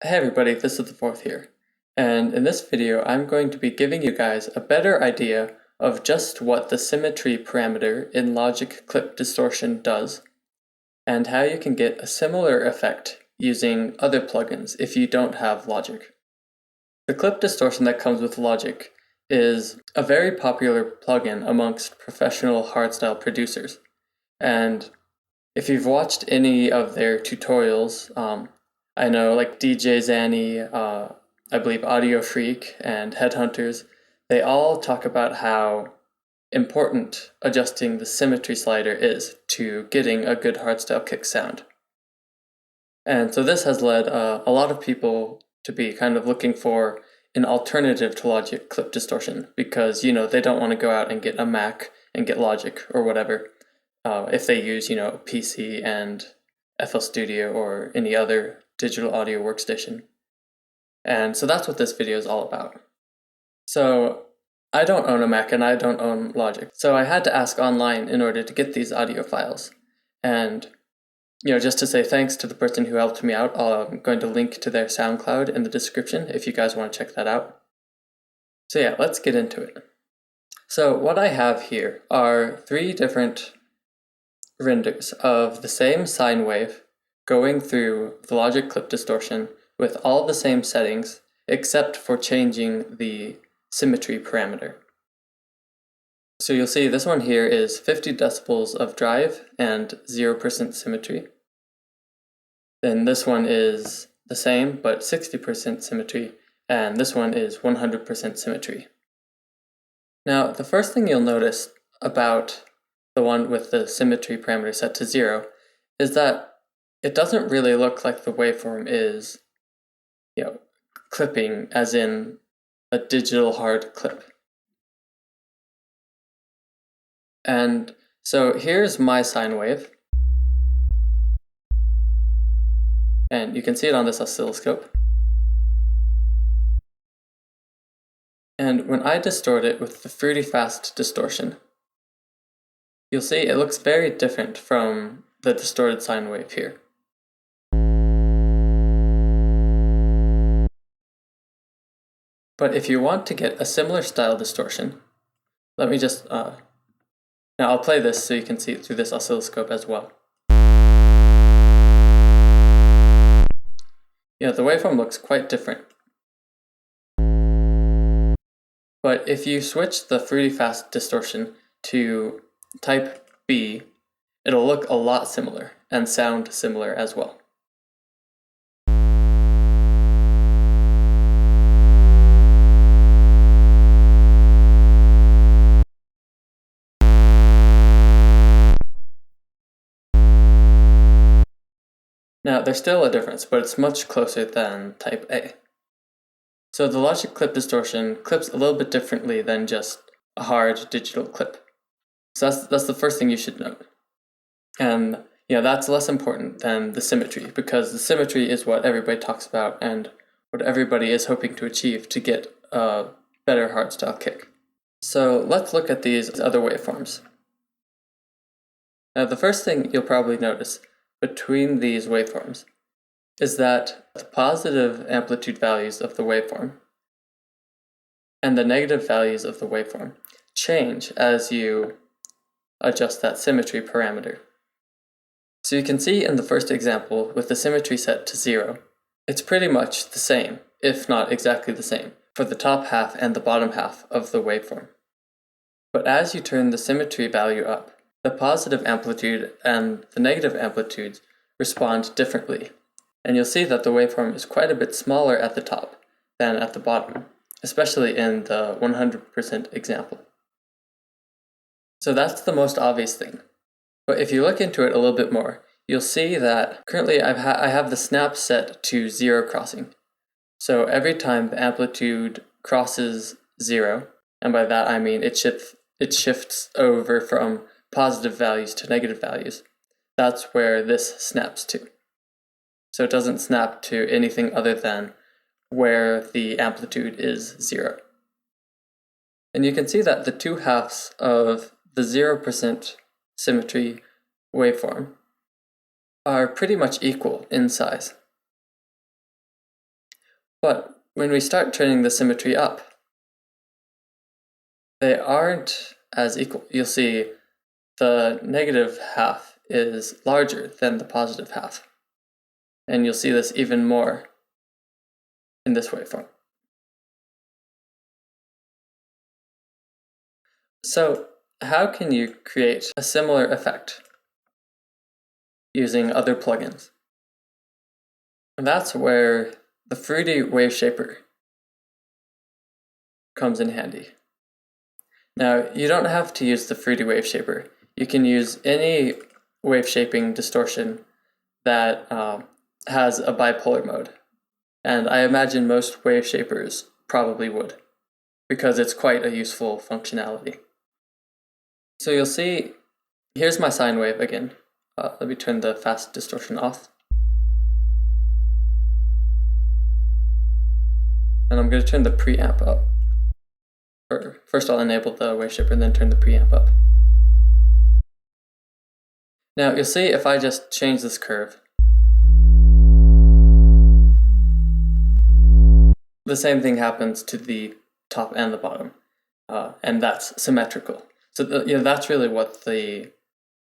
Hey everybody, this is the fourth here, and in this video I'm going to be giving you guys a better idea of just what the symmetry parameter in Logic Clip Distortion does, and how you can get a similar effect using other plugins if you don't have Logic. The clip distortion that comes with Logic is a very popular plugin amongst professional hardstyle producers, and if you've watched any of their tutorials, I know like DJ Zanny, I believe Audio Freak, and Headhunters, they all talk about how important adjusting the symmetry slider is to getting a good hardstyle kick sound. And so this has led a lot of people to be kind of looking for an alternative to Logic Clip Distortion because, they don't want to go out and get a Mac and get Logic or whatever if they use, PC and FL Studio or any other digital audio workstation. And so that's what this video is all about. So I don't own a Mac and I don't own Logic, so I had to ask online in order to get these audio files. And just to say thanks to the person who helped me out, I'm going to link to their SoundCloud in the description if you guys want to check that out. So yeah, let's get into it. So what I have here are three different renders of the same sine wave going through the Logic Clip Distortion with all the same settings except for changing the symmetry parameter. So you'll see this one here is 50 decibels of drive and 0% symmetry. Then this one is the same but 60% symmetry, and this one is 100% symmetry. Now the first thing you'll notice about the one with the symmetry parameter set to 0 is that it doesn't really look like the waveform is, clipping as in a digital hard clip. And so here's my sine wave. And you can see it on this oscilloscope. And when I distort it with the fruity fast distortion, you'll see it looks very different from the distorted sine wave here. But if you want to get a similar style distortion, let me just, now I'll play this so you can see it through this oscilloscope as well. The waveform looks quite different. But if you switch the fruity fast distortion to type B, it'll look a lot similar and sound similar as well. Now, there's still a difference, but it's much closer than type A. So the Logic Clip Distortion clips a little bit differently than just a hard digital clip. So that's the first thing you should note. And that's less important than the symmetry, because the symmetry is what everybody talks about and what everybody is hoping to achieve to get a better hardstyle kick. So let's look at these other waveforms. Now the first thing you'll probably notice between these waveforms is that the positive amplitude values of the waveform and the negative values of the waveform change as you adjust that symmetry parameter. So you can see in the first example with the symmetry set to 0, it's pretty much the same, if not exactly the same, for the top half and the bottom half of the waveform. But as you turn the symmetry value up, the positive amplitude and the negative amplitudes respond differently, and you'll see that the waveform is quite a bit smaller at the top than at the bottom, especially in the 100% example. So that's the most obvious thing. But if you look into it a little bit more, you'll see that currently I have the snap set to 0 crossing. So every time the amplitude crosses 0, and by that I mean it shifts over from positive values to negative values, that's where this snaps to. So it doesn't snap to anything other than where the amplitude is 0. And you can see that the two halves of the 0% symmetry waveform are pretty much equal in size. But when we start turning the symmetry up, they aren't as equal. You'll see the negative half is larger than the positive half. And you'll see this even more in this waveform. So how can you create a similar effect using other plugins? And that's where the Fruity Wave Shaper comes in handy. Now, you don't have to use the Fruity Wave Shaper. You can use any wave shaping distortion that has a bipolar mode. And I imagine most wave shapers probably would, because it's quite a useful functionality. So you'll see, here's my sine wave again. Let me turn the fast distortion off. And I'm going to turn the preamp up. First I'll enable the wave shaper and then turn the preamp up. Now you'll see if I just change this curve, the same thing happens to the top and the bottom, and that's symmetrical. So that's really what the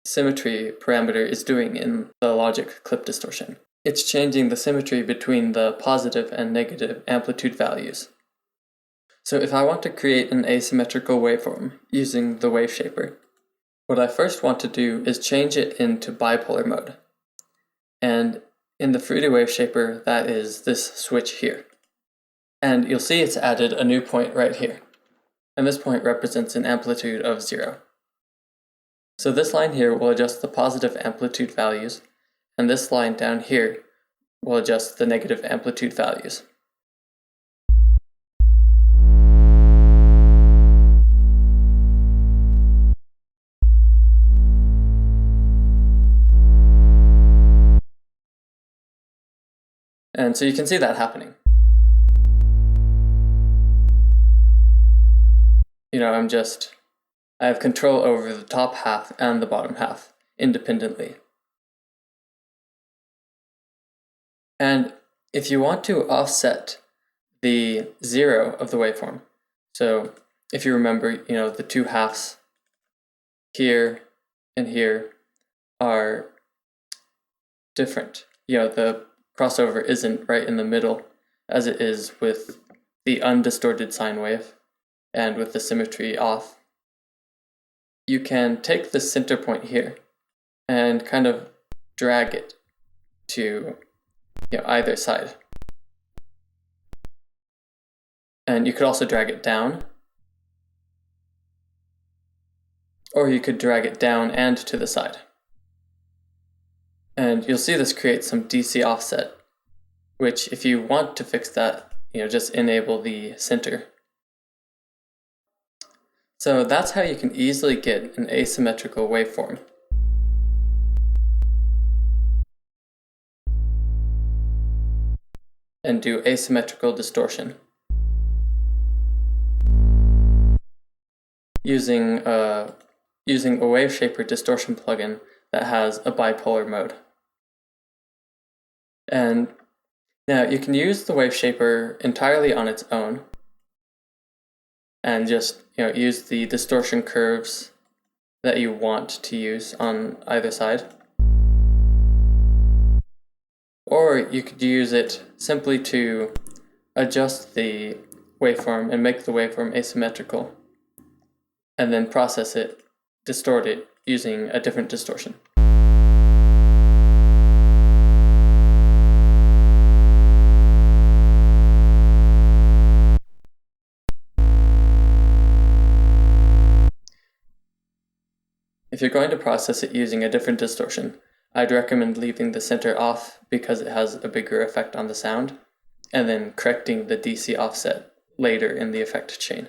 symmetry parameter is doing in the Logic Clip Distortion. It's changing the symmetry between the positive and negative amplitude values. So if I want to create an asymmetrical waveform using the wave shaper, what I first want to do is change it into bipolar mode. And in the Fruity Wave Shaper, that is this switch here. And you'll see it's added a new point right here. And this point represents an amplitude of 0. So this line here will adjust the positive amplitude values, and this line down here will adjust the negative amplitude values. And so you can see that happening. I have control over the top half and the bottom half independently. And if you want to offset the 0 of the waveform, so if you remember, the two halves here and here are different. The crossover isn't right in the middle as it is with the undistorted sine wave and with the symmetry off. You can take the center point here and kind of drag it to either side. And you could also drag it down, or you could drag it down and to the side. And you'll see this creates some DC offset, which if you want to fix that, just enable the center. So that's how you can easily get an asymmetrical waveform. And do asymmetrical distortion using a wave shaper distortion plugin that has a bipolar mode. And now you can use the wave shaper entirely on its own and just use the distortion curves that you want to use on either side. Or you could use it simply to adjust the waveform and make the waveform asymmetrical, and then process it, distort it, using a different distortion. If you're going to process it using a different distortion, I'd recommend leaving the center off because it has a bigger effect on the sound, and then correcting the DC offset later in the effect chain.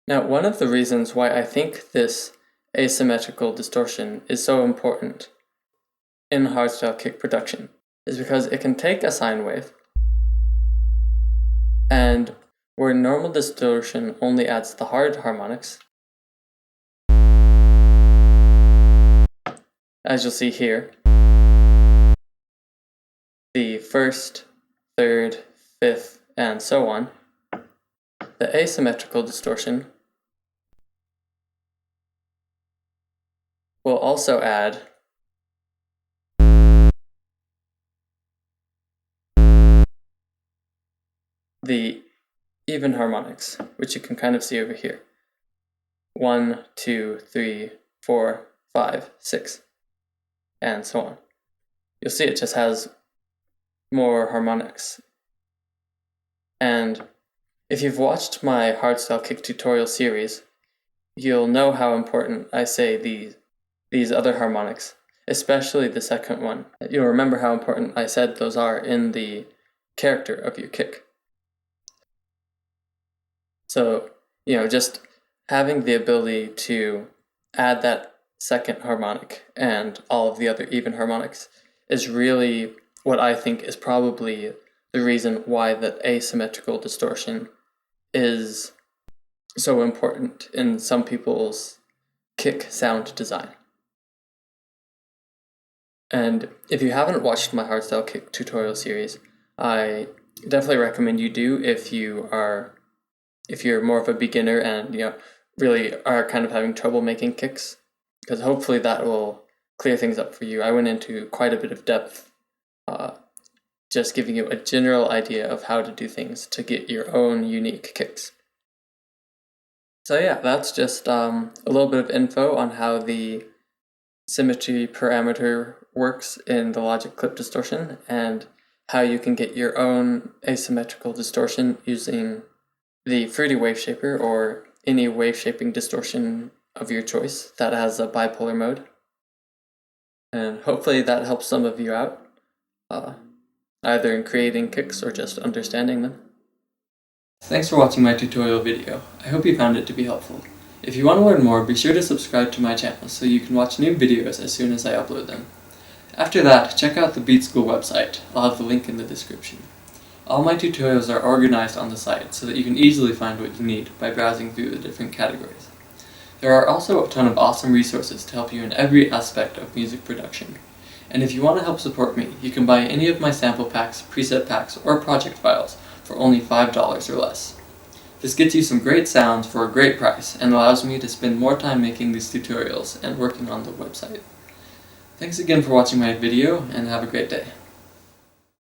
Now, one of the reasons why I think this asymmetrical distortion is so important in hardstyle kick production is because it can take a sine wave And where normal distortion only adds the hard harmonics, as you'll see here, the first, third, fifth, and so on, the asymmetrical distortion will also add the even harmonics, which you can kind of see over here. 1, 2, 3, 4, 5, 6, and so on. You'll see it just has more harmonics. And if you've watched my Hardstyle kick tutorial series, you'll know how important I say these other harmonics, especially the second one. You'll remember how important I said those are in the character of your kick. So, just having the ability to add that second harmonic and all of the other even harmonics is really what I think is probably the reason why that asymmetrical distortion is so important in some people's kick sound design. And if you haven't watched my Hardstyle kick tutorial series, I definitely recommend you do if you're more of a beginner and really are kind of having trouble making kicks, because hopefully that will clear things up for you. I went into quite a bit of depth, just giving you a general idea of how to do things to get your own unique kicks. So yeah, that's just a little bit of info on how the symmetry parameter works in the Logic Clip Distortion and how you can get your own asymmetrical distortion using the Fruity Wave Shaper or any wave shaping distortion of your choice that has a bipolar mode. And hopefully that helps some of you out, either in creating kicks or just understanding them. Thanks for watching my tutorial video. I hope you found it to be helpful. If you want to learn more, be sure to subscribe to my channel so you can watch new videos as soon as I upload them. After that, check out the Beat School website. I'll have the link in the description. All my tutorials are organized on the site so that you can easily find what you need by browsing through the different categories. There are also a ton of awesome resources to help you in every aspect of music production. And if you want to help support me, you can buy any of my sample packs, preset packs, or project files for only $5 or less. This gets you some great sounds for a great price and allows me to spend more time making these tutorials and working on the website. Thanks again for watching my video, and have a great day.